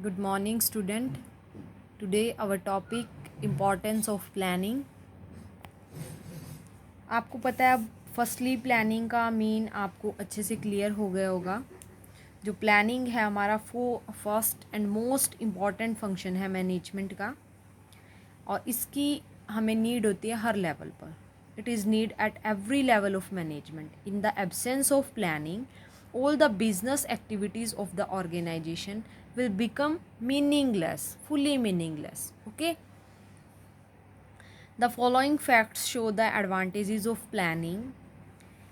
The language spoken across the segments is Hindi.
Good morning, student. Today our topic importance of planning. आपको पता है अब फर्स्टली प्लानिंग का मीन आपको अच्छे से क्लियर हो गया होगा। जो प्लानिंग है हमारा first and most important function है मैनेजमेंट का, और इसकी हमें नीड होती है हर लेवल पर। It is need at every level of management. In the absence of planning all the business activities of the organization will become meaningless, fully meaningless. Okay, the following facts show the advantages of planning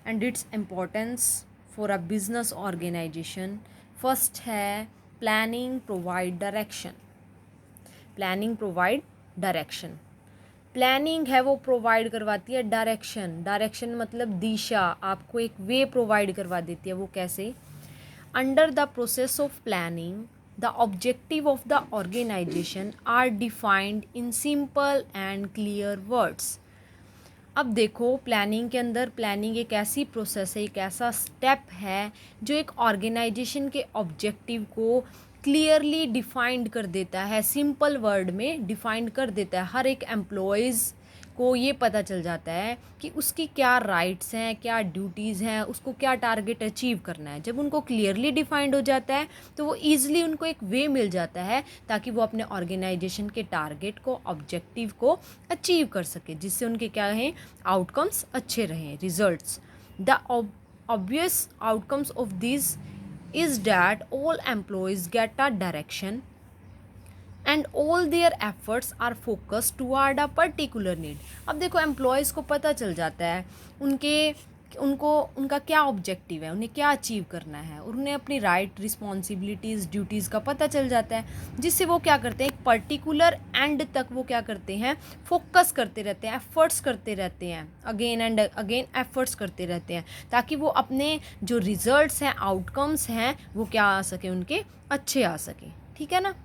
and its importance for a business organization. First है planning provide direction. Planning provide direction. Planning है वो प्रोवाइड करवाती है डायरेक्शन। डायरेक्शन मतलब दिशा, आपको एक वे प्रोवाइड करवा देती है। वो कैसे? Under the process of planning the objective of the organisation are defined in simple and clear words. अब देखो, प्लानिंग के अंदर प्लानिंग एक ऐसी प्रोसेस है, एक ऐसा स्टेप है जो एक ऑर्गेनाइजेशन के ऑब्जेक्टिव को क्लियरली डिफाइंड कर देता है, सिंपल वर्ड में डिफाइंड कर देता है। हर एक एम्प्लॉयज़ को ये पता चल जाता है कि उसकी क्या राइट्स हैं, क्या ड्यूटीज़ हैं, उसको क्या टारगेट अचीव करना है। जब उनको क्लियरली डिफाइंड हो जाता है तो वो ईज़िली उनको एक वे मिल जाता है ताकि वो अपने ऑर्गेनाइजेशन के टारगेट को, ऑब्जेक्टिव को अचीव कर सके, जिससे उनके क्या हैं, आउटकम्स अच्छे रहें, results. The obvious outcomes of these is that all employees get a direction and all their efforts are focused toward a particular need. अब देखो, एम्प्लॉयज़ को पता चल जाता है उनका क्या ऑब्जेक्टिव है, उन्हें क्या अचीव करना है, और उन्हें अपनी राइट, रिस्पॉन्सिबिलिटीज़, ड्यूटीज़ का पता चल जाता है, जिससे वो क्या करते हैं, एक पर्टिकुलर एंड तक वो क्या करते हैं, फोकस करते रहते हैं, एफर्ट्स करते रहते हैं, अगेन एंड अगेन एफर्ट्स करते रहते हैं, ताकि वो अपने जो रिजल्ट्स हैं, आउटकम्स हैं, वो क्या आ सके, उनके अच्छे आ सके। ठीक है ना।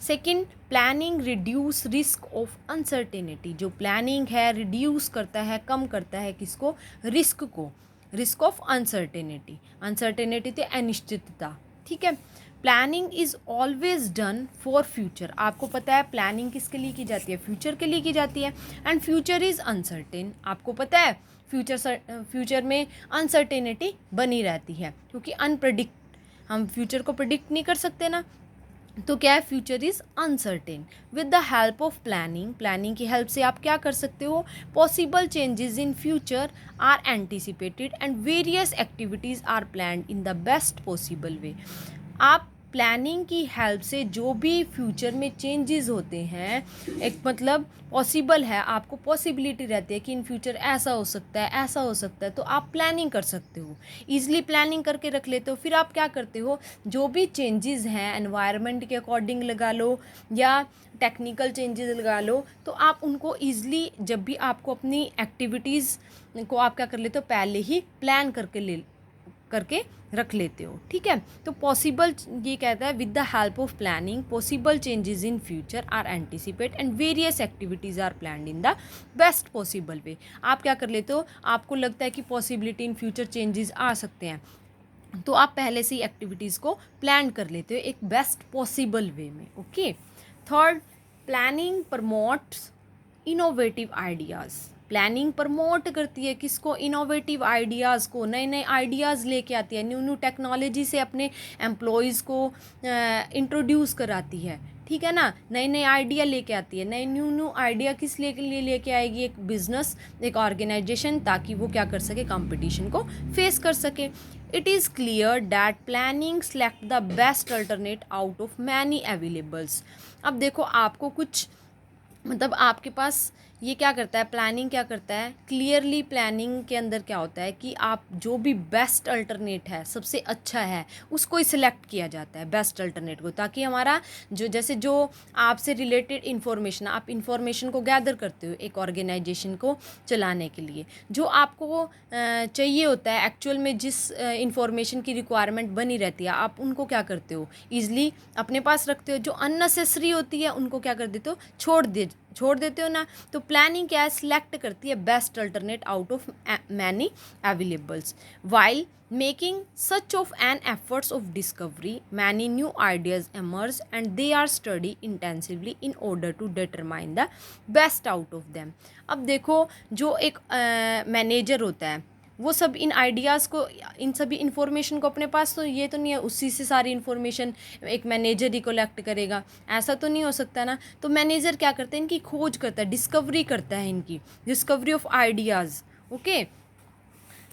Second, planning reduce risk of uncertainty. जो प्लानिंग है रिड्यूस करता है, कम करता है किसको, रिस्क को, रिस्क ऑफ अनसर्टेनिटी। अनसर्टेनिटी तो अनिश्चितता। ठीक है। Planning is always done for future. आपको पता है प्लानिंग किसके लिए की जाती है, फ्यूचर के लिए की जाती है। And future is uncertain. आपको पता है फ्यूचर में अनसर्टेनिटी बनी रहती है, क्योंकि अनप्रडिक्ट, हम फ्यूचर को प्रिडिक्ट नहीं कर सकते ना। तो क्या है, future is uncertain. With the help of planning, planning की हेल्प से आप क्या कर सकते हो, possible changes in future are anticipated and various activities are planned in the best possible way. आप प्लानिंग की हेल्प से जो भी फ्यूचर में चेंजेस होते हैं, एक मतलब पॉसिबल है, आपको पॉसिबिलिटी रहती है कि इन फ्यूचर ऐसा हो सकता है, ऐसा हो सकता है, तो आप प्लानिंग कर सकते हो, ईजिली प्लानिंग करके रख लेते हो। फिर आप क्या करते हो, जो भी चेंजेस हैं एनवायरनमेंट के अकॉर्डिंग लगा लो या टेक्निकल चेंजेस लगा लो, तो आप उनको ईजिली, जब भी आपको अपनी एक्टिविटीज़ को आप क्या कर लेते हो, पहले ही प्लान करके रख लेते हो। ठीक है। तो पॉसिबल, ये कहता है, with the help of planning possible changes in future are anticipate and various activities are planned in the best possible way. आप क्या कर लेते हो, आपको लगता है कि पॉसिबिलिटी इन फ्यूचर चेंजेस आ सकते हैं, तो आप पहले से ही एक्टिविटीज़ को प्लान कर लेते हो एक बेस्ट पॉसिबल वे में। Okay. Third, planning promotes innovative ideas. Planning promote करती है किसको, इनोवेटिव आइडियाज़ को, नए नए आइडियाज़ लेके आती है, न्यू न्यू टेक्नोलॉजी से अपने एम्प्लॉयज़ को इंट्रोड्यूस कराती है। ठीक है ना। नए नए आइडिया लेके आती है। नए न्यू न्यू आइडिया किस लिए लेके आएगी, एक बिजनेस, एक ऑर्गेनाइजेशन, ताकि वो क्या कर सके, कंपटीशन को फेस कर सके। It is clear that planning select the best alternate out of many availables. अब देखो, आपको कुछ मतलब आपके पास ये क्या करता है, प्लानिंग क्या करता है, क्लियरली प्लानिंग के अंदर क्या होता है कि आप जो भी बेस्ट अल्टरनेट है, सबसे अच्छा है, उसको ही सिलेक्ट किया जाता है, बेस्ट अल्टरनेट को, ताकि हमारा जैसे जो आपसे रिलेटेड इन्फॉर्मेशन, आप इन्फॉर्मेशन को गैदर करते हो एक ऑर्गेनाइजेशन को चलाने के लिए, जो आपको चाहिए होता है एक्चुअल में, जिस इन्फॉर्मेशन की रिक्वायरमेंट बनी रहती है, आप उनको क्या करते हो, ईजिली अपने पास रखते हो। जो अननेसेसरी होती है उनको क्या कर देते हो, छोड़ छोड़ देते हो ना, तो प्लानिंग क्या है, सिलेक्ट करती है best alternate out of many availables while making such of an efforts of discovery many new ideas emerge and they are studied intensively in order to determine the best out of them। अब देखो जो एक मैनेजर होता है वो सब इन आइडियाज़ को, इन सभी इन्फॉर्मेशन को अपने पास, तो ये तो नहीं है उसी से सारी इन्फॉर्मेशन एक मैनेजर ही कलेक्ट करेगा, ऐसा तो नहीं हो सकता ना। तो मैनेजर क्या करता है, इनकी खोज करता है, डिस्कवरी करता है, इनकी डिस्कवरी ऑफ आइडियाज़। ओके,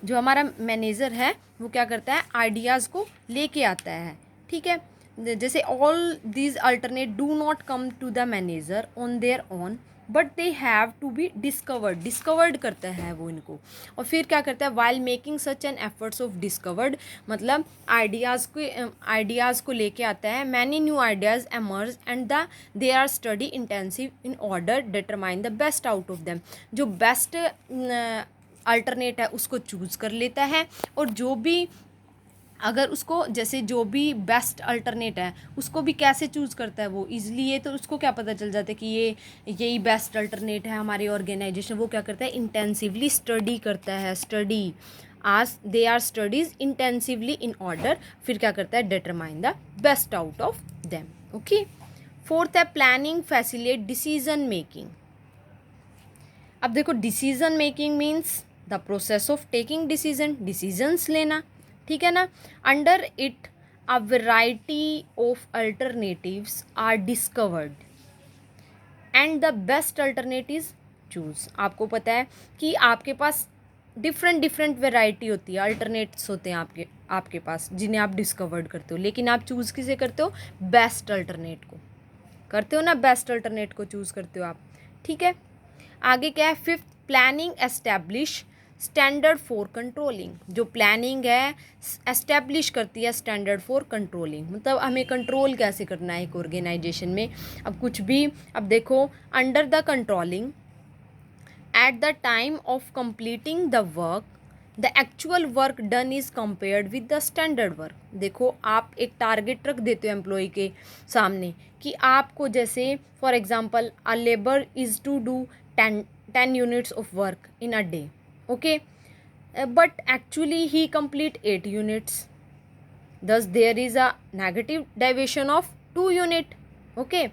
जो हमारा मैनेजर है वो क्या करता है, आइडियाज़ को लेके आता है। ठीक है, जैसे all these alternate do not come to the manager on their own but they have to be discovered करता है वो इनको। और फिर क्या करता है, while making such an efforts of discovered, मतलब आइडियाज़ को लेके आता है। Many new ideas emerge and they are study intensive in order determine the best out of them. जो बेस्ट अल्टरनेट है उसको चूज़ कर लेता है, और जो भी अगर उसको, जैसे जो भी बेस्ट अल्टरनेट है उसको भी कैसे चूज़ करता है वो इजली, ये तो उसको क्या पता चल जाता है कि ये यही बेस्ट अल्टरनेट है हमारी ऑर्गेनाइजेशन। वो क्या करता है, इंटेंसिवली स्टडी करता है, स्टडी आज they are studies intensively in order, फिर क्या करता है, determine the best out of them. Okay, fourth है प्लानिंग फैसिलिटेट डिसीजन मेकिंग। अब देखो decision making means the process of taking decisions लेना, ठीक है ना। Under it a variety of alternatives are discovered and the best alternative choose. आपको पता है कि आपके पास डिफरेंट वैरायटी होती है, अल्टरनेट्स होते हैं आपके पास जिन्हें आप डिस्कवर्ड करते हो, लेकिन आप चूज़ किसे करते हो, बेस्ट अल्टरनेट को करते हो ना, बेस्ट अल्टरनेट को चूज़ करते हो आप। ठीक है, आगे क्या है, fifth planning establish standard for controlling. जो प्लानिंग है एस्टैब्लिश करती है स्टैंडर्ड फॉर कंट्रोलिंग, मतलब हमें कंट्रोल कैसे करना है एक ऑर्गेनाइजेशन में। अब कुछ भी, अब देखो under the controlling at the time of completing the work the actual work done is compared with the standard work. देखो आप एक टारगेट रख देते हो एम्प्लॉय के सामने कि आपको, जैसे for example a labour is to do 10 units of work in a day, okay, but actually he complete 8 units, thus there is a negative deviation of 2 unit, okay।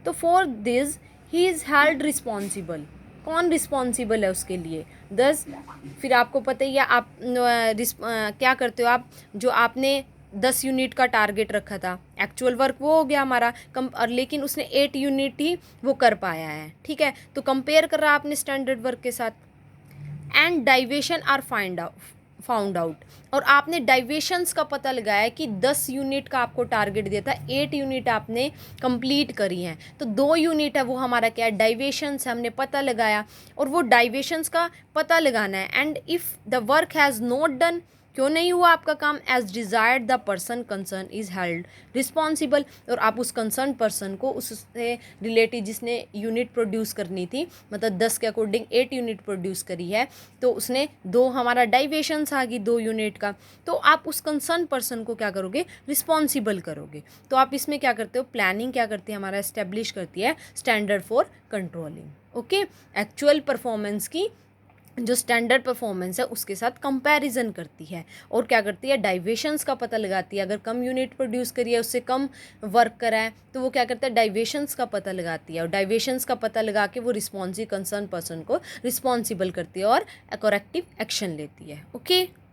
तो for this he is held responsible। कौन रिस्पॉन्सिबल है उसके लिए, thus फिर आपको पता ही है आप क्या करते हो, आप जो आपने 10 यूनिट का टारगेट रखा था, एक्चुअल वर्क वो हो गया हमारा कम, और लेकिन उसने 8 यूनिट ही वो कर पाया है। ठीक है, तो कंपेयर कर रहा आपने स्टैंडर्ड वर्क के साथ। And deviation are found out, और आपने डाइवेशंस का पता लगाया कि 10 यूनिट का आपको टारगेट दिया था, 8 यूनिट आपने कंप्लीट करी हैं, तो 2 यूनिट है वो हमारा क्या है, डाइवेशंस हमने पता लगाया, और वो डाइवेशंस का पता लगाना है। And if the work has not done, क्यों नहीं हुआ आपका काम, as desired the person concern is held responsible, और आप उस कंसर्न पर्सन को उससे रिलेटेड जिसने यूनिट प्रोड्यूस करनी थी, मतलब 10 के अकॉर्डिंग 8 यूनिट प्रोड्यूस करी है, तो उसने 2 हमारा डाइवेशंस आ गई 2 यूनिट का, तो आप उस कंसर्न पर्सन को क्या करोगे, रिस्पॉन्सिबल करोगे। तो आप इसमें क्या करते हो, प्लानिंग क्या करती है, हमारा एस्टेब्लिश करती है standard for controlling. Okay, actual performance की जो स्टैंडर्ड परफॉर्मेंस है उसके साथ कंपैरिजन करती है, और क्या करती है, डाइवेशंस का पता लगाती है। अगर कम यूनिट प्रोड्यूस करी है, उससे कम वर्क करा है, तो वो क्या करता है, डाइवेशंस का पता लगाती है, और डाइवेशंस का पता लगा के वो रिस्पॉन्सिव कंसर्न पर्सन को रिस्पॉन्सिबल करती है और करेक्टिव एक्शन लेती है। ओके।